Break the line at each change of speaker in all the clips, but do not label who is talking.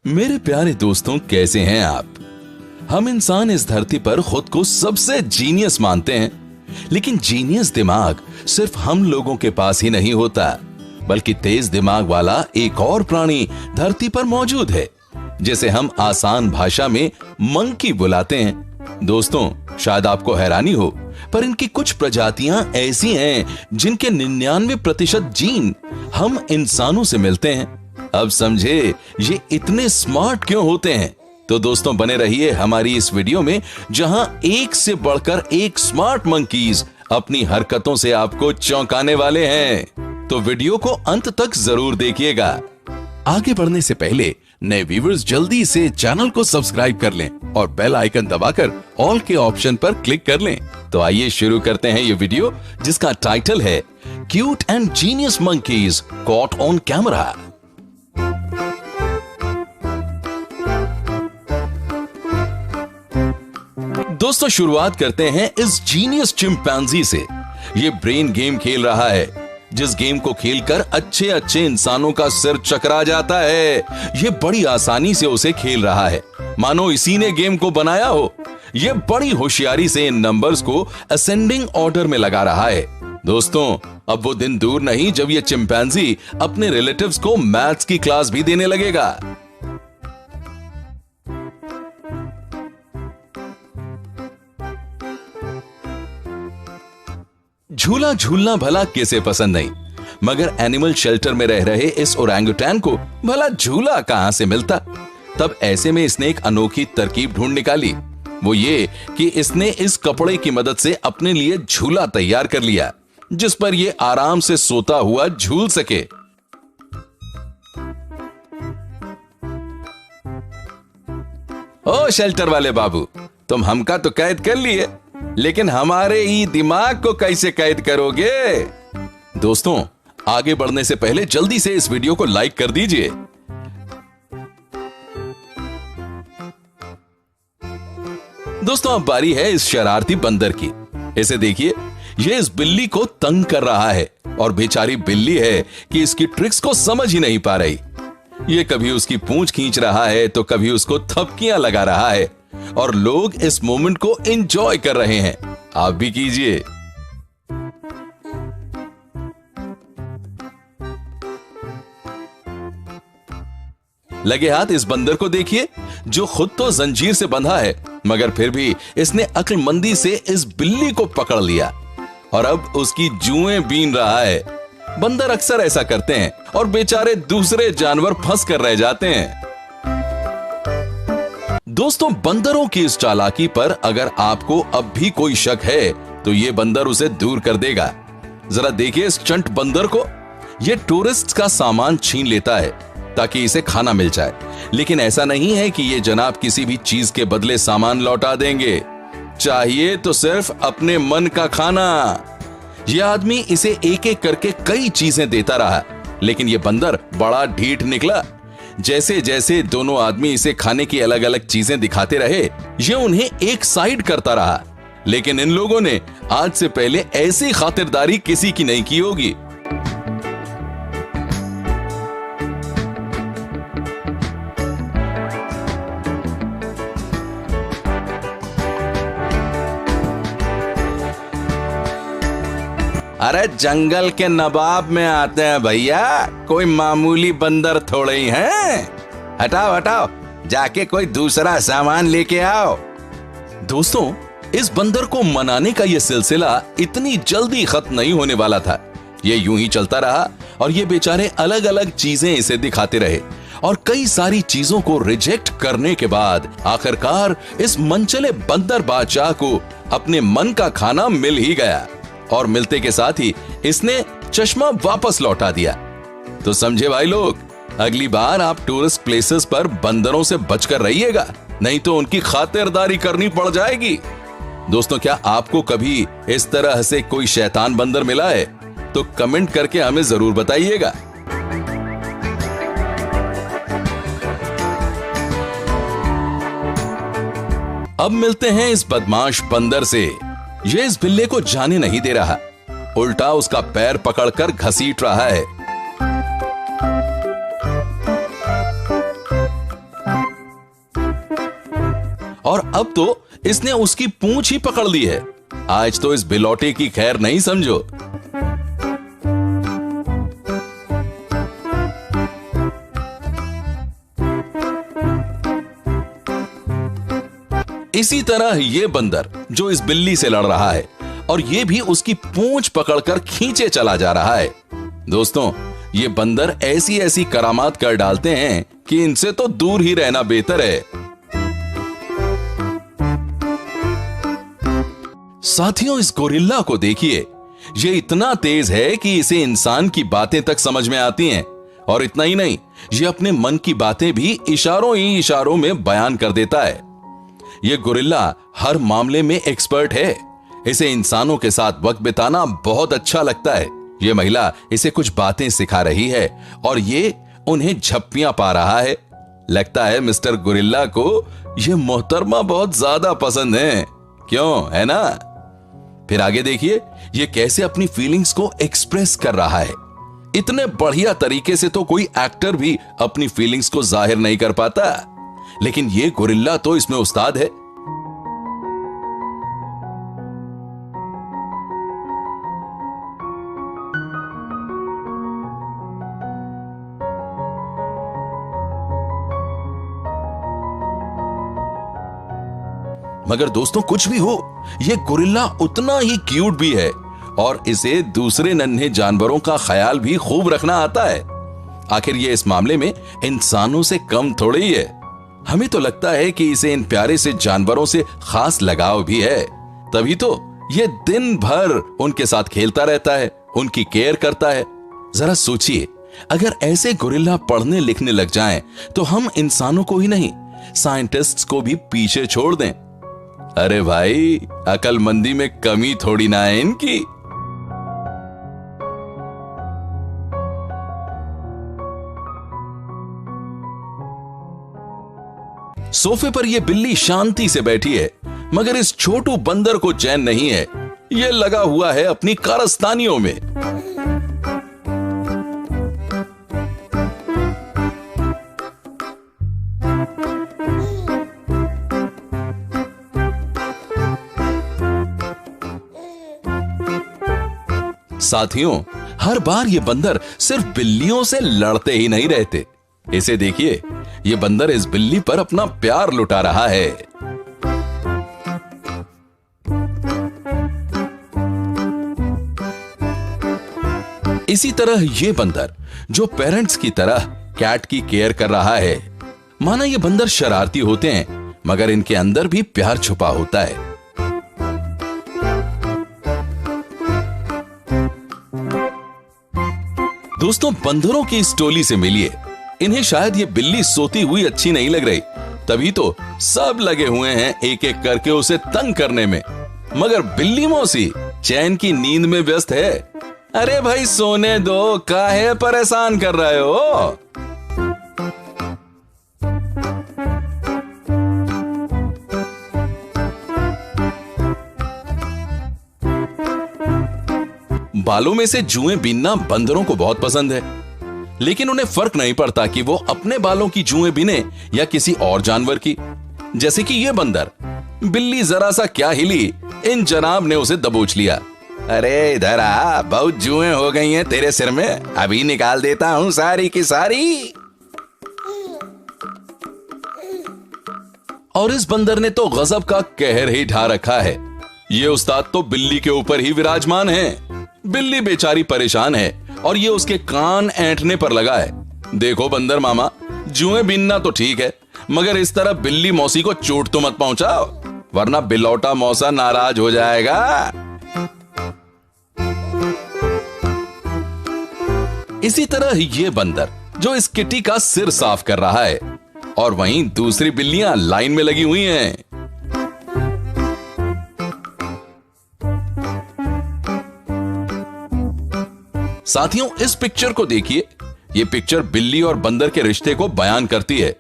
मेरे प्यारे दोस्तों, कैसे हैं आप? हम इंसान इस धरती पर खुद को सबसे जीनियस मानते हैं, लेकिन जीनियस दिमाग सिर्फ हम लोगों के पास ही नहीं होता, बल्कि तेज दिमाग वाला एक और प्राणी धरती पर मौजूद है, जिसे हम आसान भाषा में मंकी बुलाते हैं। दोस्तों, शायद आपको हैरानी हो, पर इनकी कुछ प्रजातियां ऐसी हैं जिनके 99% जीन हम इंसानों से मिलते हैं। अब समझे ये इतने स्मार्ट क्यों होते हैं? तो दोस्तों, बने रहिए हमारी इस वीडियो में, जहां एक से बढ़कर एक स्मार्ट मंकीज अपनी हरकतों से आपको चौंकाने वाले हैं। तो वीडियो को अंत तक जरूर देखिएगा। आगे बढ़ने से पहले नए व्यूअर्स जल्दी से चैनल को सब्सक्राइब कर लें और बेल आइकन दबाकर ऑल के ऑप्शन पर क्लिक कर लें। तो आइए शुरू करते हैं ये वीडियो, जिसका टाइटल है cute and genius monkeys caught on camera. दोस्तों, शुरुआत करते हैं इस जीनियस चिंपैंजी से। ये ब्रेन गेम खेल रहा है, जिस गेम को खेलकर अच्छे अच्छे इंसानों का सिर चकरा जाता है। ये बड़ी आसानी से उसे खेल रहा है, मानो इसी ने गेम को बनाया हो। ये बड़ी होशियारी से इन नंबर्स को असेंडिंग ऑर्डर में लगा रहा है। दोस्तों, अब वो दिन दूर नहीं जब ये चिंपैंजी अपने रिलेटिव्स को मैथ्स की क्लास भी देने लगेगा। झूला झूलना भला किसे पसंद नहीं, मगर एनिमल शेल्टर में रह रहे इस ओरंगुटैन को भला झूला कहां से मिलता। तब ऐसे में इसने एक अनोखी तरकीब ढूंढ निकाली। वो ये कि इसने इस कपड़े की मदद से अपने लिए झूला तैयार कर लिया, जिस पर ये आराम से सोता हुआ झूल सके। ओ शेल्टर वाले बाबू, तुम हमका तो कैद कर लिए, लेकिन हमारे ही दिमाग को कैसे कैद करोगे? दोस्तों, आगे बढ़ने से पहले जल्दी से इस वीडियो को लाइक कर दीजिए। दोस्तों, अब बारी है इस शरारती बंदर की। इसे देखिए, ये इस बिल्ली को तंग कर रहा है, और बेचारी बिल्ली है कि इसकी ट्रिक्स को समझ ही नहीं पा रही। ये कभी उसकी पूंछ खींच रहा है तो कभी उसको थपकियां लगा रहा है, और लोग इस मोमेंट को एंजॉय कर रहे हैं। आप भी कीजिए। लगे हाथ इस बंदर को देखिए, जो खुद तो जंजीर से बंधा है, मगर फिर भी इसने अक्लमंदी से इस बिल्ली को पकड़ लिया और अब उसकी जुएं बीन रहा है। बंदर अक्सर ऐसा करते हैं और बेचारे दूसरे जानवर फंस कर रह जाते हैं। दोस्तों, बंदरों की इस चालाकी पर अगर आपको अब भी कोई शक है, तो ये बंदर उसे दूर कर देगा। जरा देखिए इस चंट बंदर को। ये टूरिस्ट का सामान छीन लेता है ताकि इसे खाना मिल जाए, लेकिन ऐसा नहीं है कि ये जनाब किसी भी चीज के बदले सामान लौटा देंगे। चाहिए तो सिर्फ अपने मन का खाना। यह आदमी इसे एक एक करके कई चीजें देता रहा, लेकिन यह बंदर बड़ा ढीठ निकला। जैसे जैसे दोनों आदमी इसे खाने की अलग अलग चीजें दिखाते रहे, ये उन्हें एक साइड करता रहा। लेकिन इन लोगों ने आज से पहले ऐसी खातिरदारी किसी की नहीं की होगी। अरे जंगल के नवाब में आते हैं भैया, कोई मामूली बंदर थोड़े ही हैं। हटाओ हटाओ, जाके कोई दूसरा सामान लेके आओ। दोस्तों, इस बंदर को मनाने का यह सिलसिला इतनी जल्दी खत्म नहीं होने वाला था। ये यूं ही चलता रहा और ये बेचारे अलग अलग चीजें इसे दिखाते रहे, और कई सारी चीजों को रिजेक्ट करने के बाद आखिरकार इस मनचले बंदर बादशाह को अपने मन का खाना मिल ही गया, और मिलते के साथ ही इसने चश्मा वापस लौटा दिया। तो समझे भाई लोग, अगली बार आप टूरिस्ट प्लेसेस पर बंदरों से बचकर रहिएगा, नहीं तो उनकी खातिरदारी करनी पड़ जाएगी। दोस्तों, क्या आपको कभी इस तरह से कोई शैतान बंदर मिला है? तो कमेंट करके हमें जरूर बताइएगा। अब मिलते हैं इस बदमाश बंदर से। ये इस बिल्ले को जाने नहीं दे रहा, उल्टा उसका पैर पकड़कर घसीट रहा है। अब तो इसने उसकी पूंछ ही पकड़ ली है। आज तो इस बिलौटे की खैर नहीं समझो। इसी तरह ये बंदर जो इस बिल्ली से लड़ रहा है और ये भी उसकी पूंछ पकड़कर खींचे चला जा रहा है। दोस्तों, ये बंदर ऐसी ऐसी करामात कर डालते हैं कि इनसे तो दूर ही रहना बेहतर है। साथियों, इस गोरिल्ला को देखिए, ये इतना तेज है कि इसे इंसान की बातें तक समझ में आती हैं। और इतना ही नहीं, ये अपने मन की बातें भी इशारों ही इशारों में बयान कर देता है। ये गोरिल्ला हर मामले में एक्सपर्ट है। इसे इंसानों के साथ वक्त बिताना बहुत अच्छा लगता है। ये महिला इसे कुछ बातें सिखा रही है और ये उन्हें झप्पियां पा रहा है। लगता है मिस्टर गोरिल्ला को ये मोहतरमा बहुत ज्यादा पसंद है, क्यों, है ना? फिर आगे देखिए, ये कैसे अपनी फीलिंग्स को एक्सप्रेस कर रहा है। इतने बढ़िया तरीके से तो कोई एक्टर भी अपनी फीलिंग्स को जाहिर नहीं कर पाता, लेकिन ये गोरिल्ला तो इसमें उस्ताद है। मगर दोस्तों, कुछ भी हो, ये गोरिल्ला उतना ही क्यूट भी है और इसे दूसरे नन्हे जानवरों का ख्याल भी खूब रखना आता है। आखिर ये इस मामले में इंसानों से कम थोड़ी ही है। हमें तो लगता है कि इसे इन प्यारे से जानवरों से खास लगाव भी है, तभी तो ये दिन भर उनके साथ खेलता रहता है, उनकी केयर करता है। जरा सोचिए, अगर ऐसे गोरिल्ला पढ़ने लिखने लग जाएं, तो हम इंसानों को ही नहीं, साइंटिस्ट्स को भी पीछे छोड़ दें। अरे भाई, अकलमंदी में कमी थोड़ी ना है इनकी। सोफे पर यह बिल्ली शांति से बैठी है, मगर इस छोटू बंदर को चैन नहीं है। यह लगा हुआ है अपनी कारस्तानियों में। साथियों, हर बार ये बंदर सिर्फ बिल्लियों से लड़ते ही नहीं रहते। इसे देखिए, ये बंदर इस बिल्ली पर अपना प्यार लुटा रहा है। इसी तरह ये बंदर जो पेरेंट्स की तरह कैट की केयर कर रहा है। माना ये बंदर शरारती होते हैं, मगर इनके अंदर भी प्यार छुपा होता है। दोस्तों, बंदरों की इस टोली से मिलिए। इन्हें शायद ये बिल्ली सोती हुई अच्छी नहीं लग रही, तभी तो सब लगे हुए हैं एक एक करके उसे तंग करने में। मगर बिल्ली मौसी चैन की नींद में व्यस्त है। अरे भाई, सोने दो, काहे परेशान कर रहे हो? बालों में से जुएं बीनना बंदरों को बहुत पसंद है, लेकिन उन्हें फर्क नहीं पड़ता कि वो अपने बालों की जुएं बीने या किसी और जानवर की। जैसे कि ये बंदर, बिल्ली जरा सा क्या हिली, इन जनाब ने उसे दबोच लिया। अरे इधर आ, बहुत जुएं हो गई हैं तेरे सिर में, अभी निकाल देता हूं सारी की सारी। और इस बंदर ने तो गजब का कहर ही ढा रखा है। ये उस्ताद तो बिल्ली के ऊपर ही विराजमान है। बिल्ली बेचारी परेशान है और ये उसके कान ऐंठने पर लगा है। देखो बंदर मामा, जुएं बीनना तो ठीक है, मगर इस तरह बिल्ली मौसी को चोट तो मत पहुंचाओ, वरना बिलौटा मौसा नाराज हो जाएगा। इसी तरह ये बंदर जो इस किटी का सिर साफ कर रहा है, और वहीं दूसरी बिल्लियां लाइन में लगी हुई हैं। साथियों, इस पिक्चर को देखिए। यह पिक्चर बिल्ली और बंदर के रिश्ते को बयान करती है।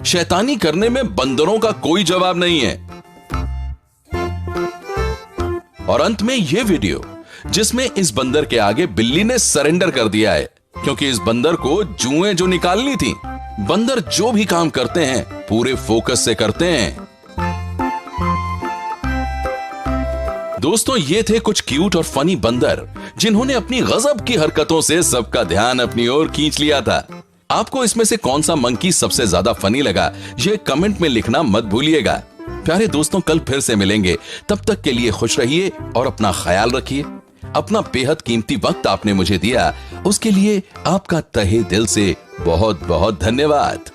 शैतानी करने में बंदरों का कोई जवाब नहीं है। और अंत में यह वीडियो, जिसमें इस बंदर के आगे बिल्ली ने सरेंडर कर दिया है, क्योंकि इस बंदर को जुएं जो निकालनी थी। बंदर जो भी काम करते हैं पूरे फोकस से करते हैं। दोस्तों, ये थे कुछ क्यूट और फनी बंदर जिन्होंने अपनी गजब की हरकतों से सबका ध्यान अपनी ओर खींच लिया था। आपको इसमें से कौन सा मंकी सबसे ज्यादा फनी लगा, ये कमेंट में लिखना मत भूलिएगा। प्यारे दोस्तों, कल फिर से मिलेंगे। तब तक के लिए खुश रहिए और अपना ख्याल रखिए। अपना बेहद कीमती वक्त आपने मुझे दिया, उसके लिए आपका तहे दिल से बहुत बहुत धन्यवाद।